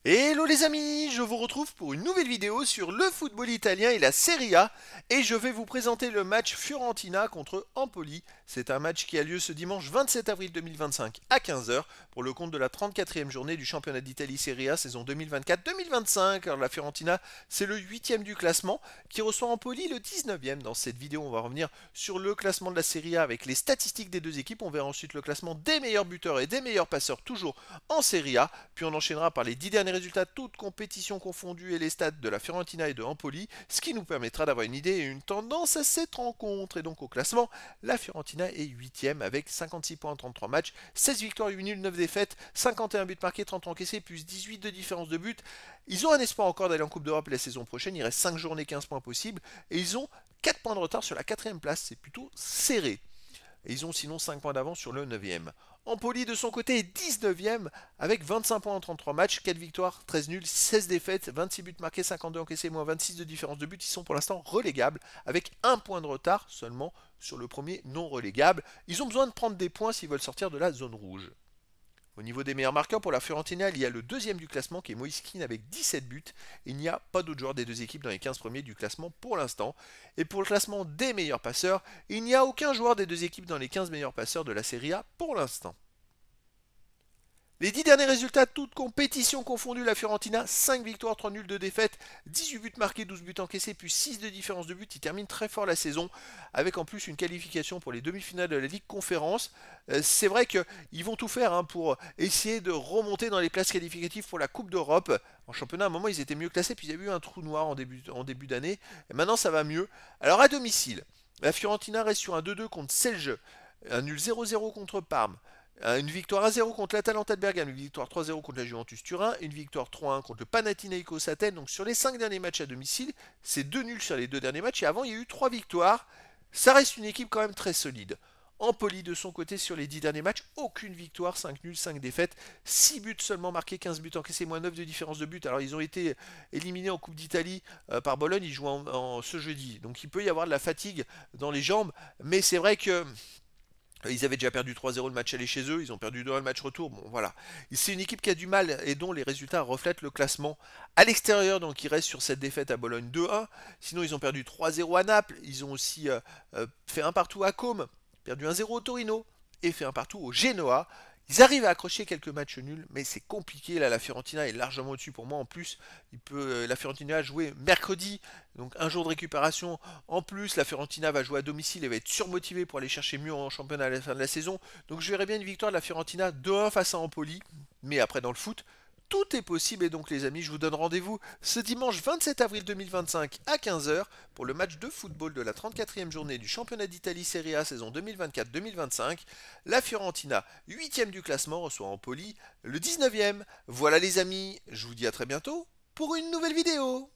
Hello les amis, je vous retrouve pour une nouvelle vidéo sur le football italien et la Serie A et je vais vous présenter le match Fiorentina contre Empoli. C'est un match qui a lieu ce dimanche 27 avril 2025 à 15 heures pour le compte de la 34e journée du championnat d'Italie Serie A saison 2024-2025. Alors la Fiorentina, c'est le 8e du classement qui reçoit Empoli le 19e. Dans cette vidéo, on va revenir sur le classement de la Serie A avec les statistiques des deux équipes. On verra ensuite le classement des meilleurs buteurs et des meilleurs passeurs toujours en Serie A. Puis on enchaînera par les 10 derniers résultats, toutes compétitions confondues et les stats de la Fiorentina et de Empoli, ce qui nous permettra d'avoir une idée et une tendance à cette rencontre. Et donc au classement, la Fiorentina est 8ème avec 56 points en 33 matchs, 16 victoires, 8 nuls, 9 défaites, 51 buts marqués, 30 encaissés, plus 18 de différence de but. Ils ont un espoir encore d'aller en Coupe d'Europe la saison prochaine, il reste 5 journées, 15 points possibles, et ils ont 4 points de retard sur la 4ème place, c'est plutôt serré. Et ils ont sinon 5 points d'avance sur le 9ème. Empoli de son côté est 19ème avec 25 points en 33 matchs, 4 victoires, 13 nuls, 16 défaites, 26 buts marqués, 52 encaissés, moins 26 de différence de but. Ils sont pour l'instant relégables avec un point de retard seulement sur le premier non relégable. Ils ont besoin de prendre des points s'ils veulent sortir de la zone rouge. Au niveau des meilleurs marqueurs pour la Fiorentina, il y a le deuxième du classement qui est Moise Kean avec 17 buts. Il n'y a pas d'autres joueurs des deux équipes dans les 15 premiers du classement pour l'instant. Et pour le classement des meilleurs passeurs, il n'y a aucun joueur des deux équipes dans les 15 meilleurs passeurs de la Serie A pour l'instant. Les 10 derniers résultats, toutes compétitions confondues, la Fiorentina, 5 victoires, 3 nuls, 2 défaites, 18 buts marqués, 12 buts encaissés, plus 6 de différence de but. Ils terminent très fort la saison, avec en plus une qualification pour les demi-finales de la Ligue Conférence. C'est vrai qu'ils vont tout faire pour essayer de remonter dans les places qualificatives pour la Coupe d'Europe. En championnat, à un moment, ils étaient mieux classés, puis il y a eu un trou noir en début d'année. Et maintenant, ça va mieux. Alors, à domicile, la Fiorentina reste sur un 2-2 contre Celje, un nul 0-0 contre Parme. Une victoire 1-0 contre l'Atalanta de Bergame, une victoire 3-0 contre la Juventus Turin, une victoire 3-1 contre le Panathinaikos Athènes. Donc sur les 5 derniers matchs à domicile, c'est 2 nuls sur les 2 derniers matchs. Et avant, il y a eu 3 victoires. Ça reste une équipe quand même très solide. Empoli de son côté sur les 10 derniers matchs, aucune victoire, 5 nuls, 5 défaites, 6 buts seulement marqués, 15 buts encaissés, moins 9 de différence de but. Alors ils ont été éliminés en Coupe d'Italie par Bologne, ils jouent ce jeudi. Donc il peut y avoir de la fatigue dans les jambes, mais c'est vrai que ils avaient déjà perdu 3-0 le match aller chez eux, ils ont perdu 2-1 le match retour. Bon, voilà. C'est une équipe qui a du mal et dont les résultats reflètent le classement. À l'extérieur, donc, ils restent sur cette défaite à Bologne 2-1. Sinon, ils ont perdu 3-0 à Naples. Ils ont aussi fait un partout à Côme, perdu 1-0 au Torino et fait un partout au Genoa. Ils arrivent à accrocher quelques matchs nuls, mais c'est compliqué. Là, la Fiorentina est largement au-dessus pour moi. En plus, la Fiorentina a joué mercredi, donc un jour de récupération. En plus, la Fiorentina va jouer à domicile et va être surmotivée pour aller chercher mieux en championnat à la fin de la saison. Donc je verrais bien une victoire de la Fiorentina 2-1 face à Empoli. Mais après, dans le foot, tout est possible et donc les amis, je vous donne rendez-vous ce dimanche 27 avril 2025 à 15 heures pour le match de football de la 34e journée du championnat d'Italie Serie A saison 2024-2025. La Fiorentina, 8e du classement, reçoit Empoli le 19e. Voilà les amis, je vous dis à très bientôt pour une nouvelle vidéo.